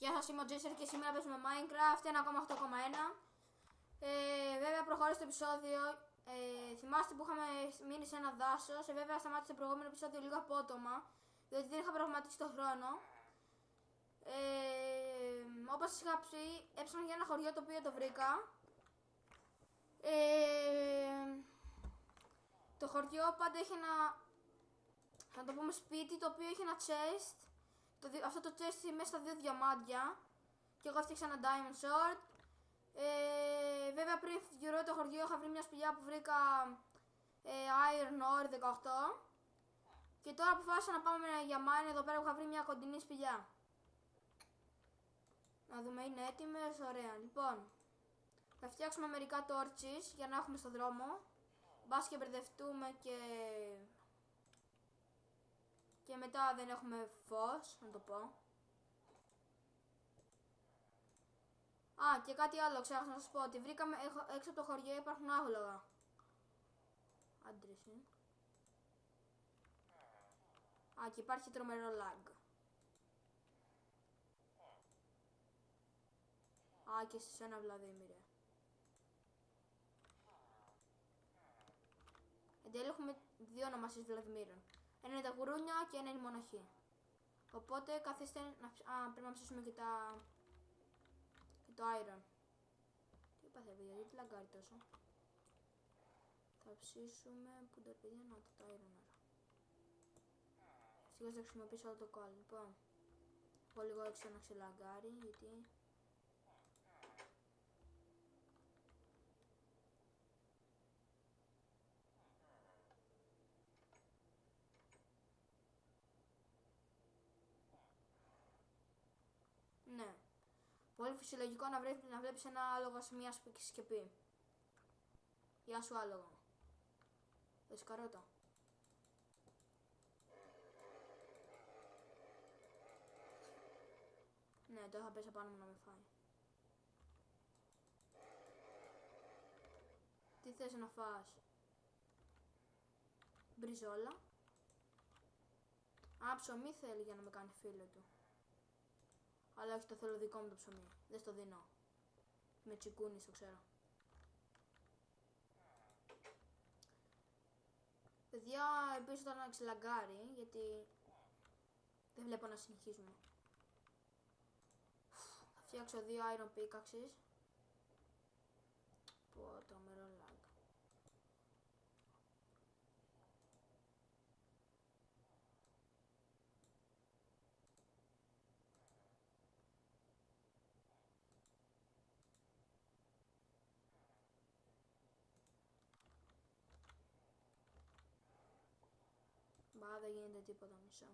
Γεια σας, είμαι ο Τζέσσερ και σήμερα παίζουμε Minecraft 1.8.1. Βέβαια προχωρεί στο επεισόδιο. Θυμάστε που είχαμε μείνει σε ένα δάσος. Βέβαια σταμάτησε το προηγούμενο επεισόδιο λίγο απότομα, διότι δεν είχα προγραμματίσει το χρόνο. Όπως σας είχα πει, έψαχνα για ένα χωριό το οποίο το βρήκα. Το χωριό πάντα είχε ένα, θα το πούμε, σπίτι το οποίο είχε ένα chest. Αυτό το chest είναι μέσα στα δύο διαμάντια και εγώ έφτιαξα ένα diamond sword. Βέβαια πριν γύρω το χωριό είχα βρει μια σπηλιά που βρήκα iron ore 18 και τώρα αποφάσισα να πάμε για mine εδώ πέρα που είχα βρει μια κοντινή σπηλιά. Να δούμε, είναι έτοιμες, ωραία. Λοιπόν, θα φτιάξουμε μερικά torches για να έχουμε στο δρόμο. Μπας και μπερδευτούμε και μετά δεν έχουμε φως, να το πω. Α, και κάτι άλλο ξέχασα να σας πω, ότι βρήκαμε έξω από το χωριό υπάρχουν άγλογα. Άντρες είναι. Α, και υπάρχει τρομερό lag. Α, και σε σένα Βλαδίμηρε. Εν τέλει έχουμε δύο ονομασίες Βλαδιμίρων. Ένα είναι τα γουρούνια και ένα είναι η μοναχή. Οπότε καθίστε να πρέπει να ψήσουμε και το iron. Τι είπα παιδιά, γιατί λαγκάρει τόσο. Θα ψήσουμε, που τα παιδιά, να το iron άρα. Ευτυχώς θα χρησιμοποιήσω όλο το coal. Λοιπόν, πω λίγο έξω να ξελαγκάρει, γιατί... Ναι. Πολύ φυσιολογικό να βλέπεις ένα άλογο σε μια σκεπή. Γεια σου άλογο. Δες καρότα. Ναι, το είχα πέσει πάνω μου να με φάει. Τι θες να φας? Μπριζόλα. Α, ψωμί θέλει για να με κάνει φίλο του. Αλλά όχι, το θέλω δικό μου το ψωμί. Δεν στο δίνω. Με τσικούνι, το ξέρω. Παιδιά, ελπίζω τώρα να ξελαγκάρει, γιατί δεν βλέπω να συνεχίζουμε. Θα φτιάξω 2 iron pickaxes. Πω, τρομερό lag. Μπα, δεν γίνεται τίποτα, μισό.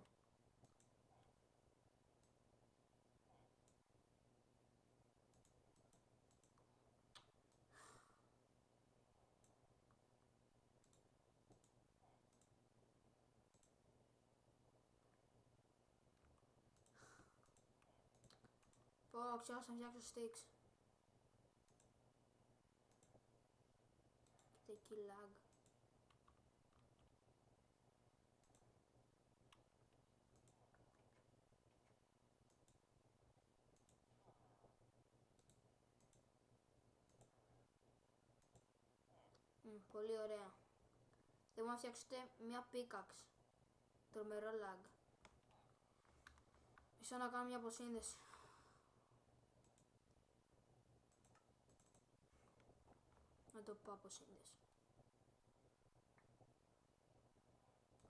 Πω, ξέχασα να φτιάξω sticks. Κοίτα εκεί lag. Πολύ ωραία. Δεν μπορώ να φτιάξετε μια pickaxe. Τρομερό lag. Μισό να κάνω μια αποσύνδεση. Να το πω αποσύνδεση.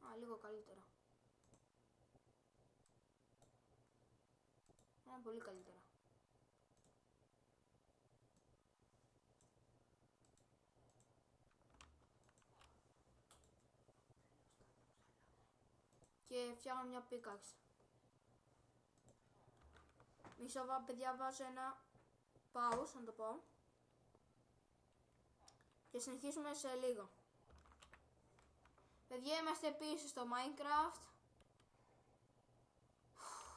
Α, λίγο καλύτερα. Α, πολύ καλύτερα. Και φτιάχνω μια pickaxe. Μισό παιδιά, βάζω ένα pause, να το πω. Και συνεχίσουμε σε λίγο. Παιδιά, είμαστε επίσης στο Minecraft.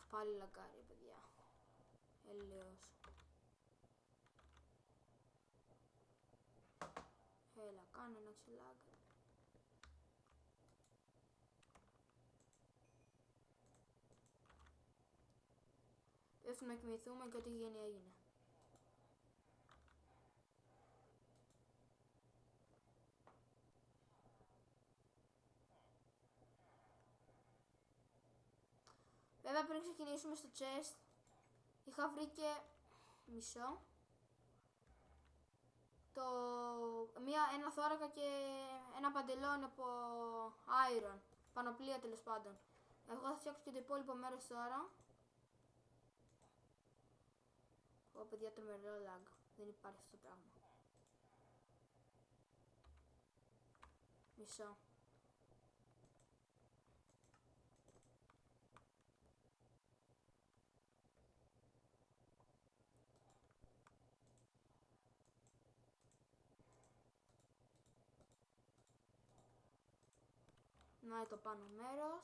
Πάλι λαγκάρει, παιδιά. Έλεος. Έλα, κάνω ένα ξελάγκα. επιστρέψουμε να κοιμηθούμε και ό,τι γίνει έγινε. Βέβαια πριν ξεκινήσουμε στο chest είχα βρει και μισό ένα θώρακα και ένα παντελόνι από iron, πανοπλία τέλος πάντων. Εγώ θα φτιάξω και το υπόλοιπο μέρος τώρα. Ω παιδιά, τρομερό lag, δεν υπάρχει αυτό το πράγμα. Μισό. Να το πάνω μέρος.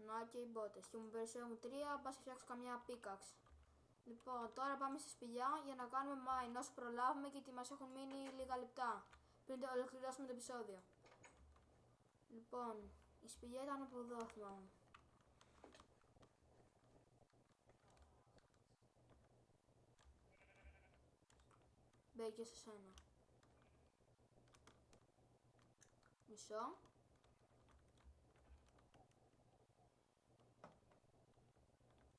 Να και οι μπότες. Και μου περισσότερο μου 3, πας φτιάξω καμιά πίκαξ. Λοιπόν, τώρα πάμε στη σπηλιά για να κάνουμε mine όσο προλάβουμε, γιατί μας έχουν μείνει λίγα λεπτά πριν ολοκληρώσουμε το επεισόδιο. Λοιπόν, η σπηλιά ήταν από εδώ, θυμάμαι. Μπήκε σε σένα. Μισό.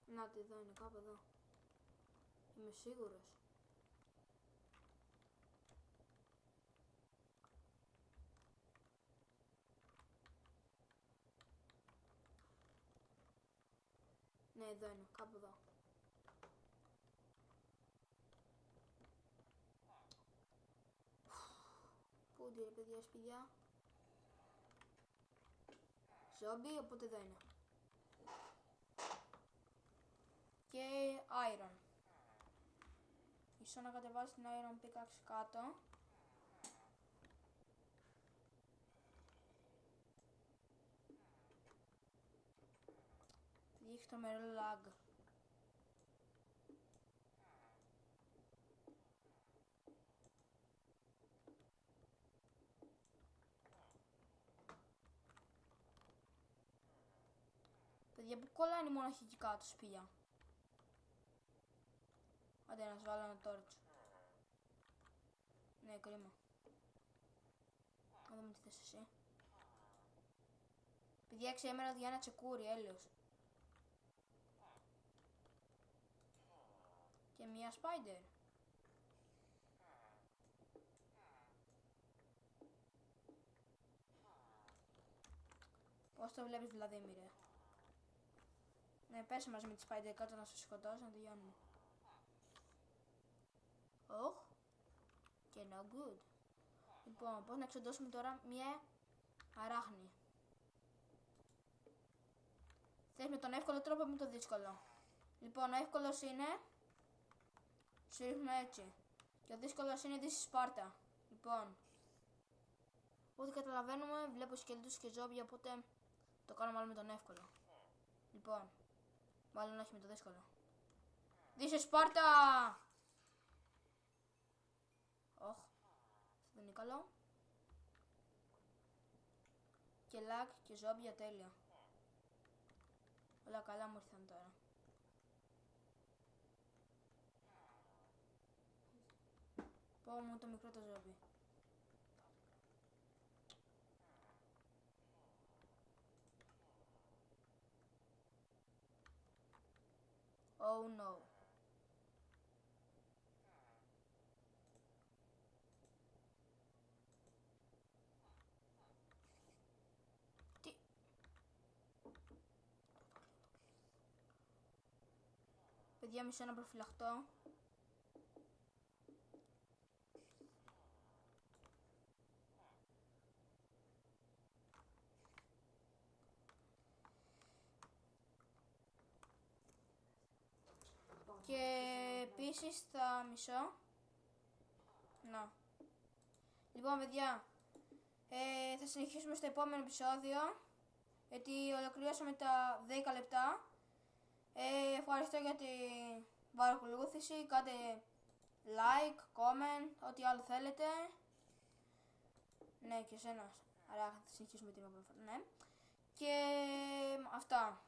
Να τη εδώ είναι, κάπου εδώ. Είμαι σίγουρος. Ναι, εδώ είναι, κάπου εδώ. Πού είναι ρε παιδιά, σπηλιά. Zombie, οπότε εδώ είναι. Και iron. Ίσως να κατεβάσει την iron pickaxe κάτω. Έχει το μερό lag. Παιδιά, που κολλάνε μόνο εκεί κάτω σπηλιά. Άντε να σου βάλω ένα torch. Ναι, κρίμα. Να δούμε τι θες εσύ. Παιδιά, ξέμερα για ένα τσεκούρι, έλεος. Και μία spider. Πώς το βλέπεις Βλαδίμηρε. Ναι, πέσε μαζί με τη spider κάτω να σε σκοτώσω να τελειώνουμε. Οχ. Και no good. Λοιπόν, πώς να εξοντώσουμε τώρα μία αράχνη. Θες με τον εύκολο τρόπο ή με τον δύσκολο. Λοιπόν, ο εύκολος είναι σου ρίχνω έτσι. Και ο δύσκολος είναι δύση Σπάρτα. Λοιπόν, ό,τι καταλαβαίνουμε, βλέπω σκελετούς και ζόμπια, οπότε το κάνω μάλλον με τον εύκολο. Λοιπόν, μάλλον όχι με το δύσκολο. Δύση Σπάρτα! Όχ, αυτό δεν είναι καλό. Και lag και ζόμπια, τέλεια. Όλα καλά μου ήρθαν τώρα. Πω μου το μικρό το ζόμπι. Oh no. Τι. Παιδιά, μισό να προφυλαχτώ. Και επίσης θα μισώ. Να. Λοιπόν παιδιά, θα συνεχίσουμε στο επόμενο επεισόδιο, γιατί ολοκληρώσαμε τα 10 λεπτά. Ευχαριστώ για την παρακολούθηση. Κάντε like, comment, ό,τι άλλο θέλετε. Ναι, και εσένα. Άρα θα συνεχίσουμε την επόμενη φορά. Ναι. Και αυτά.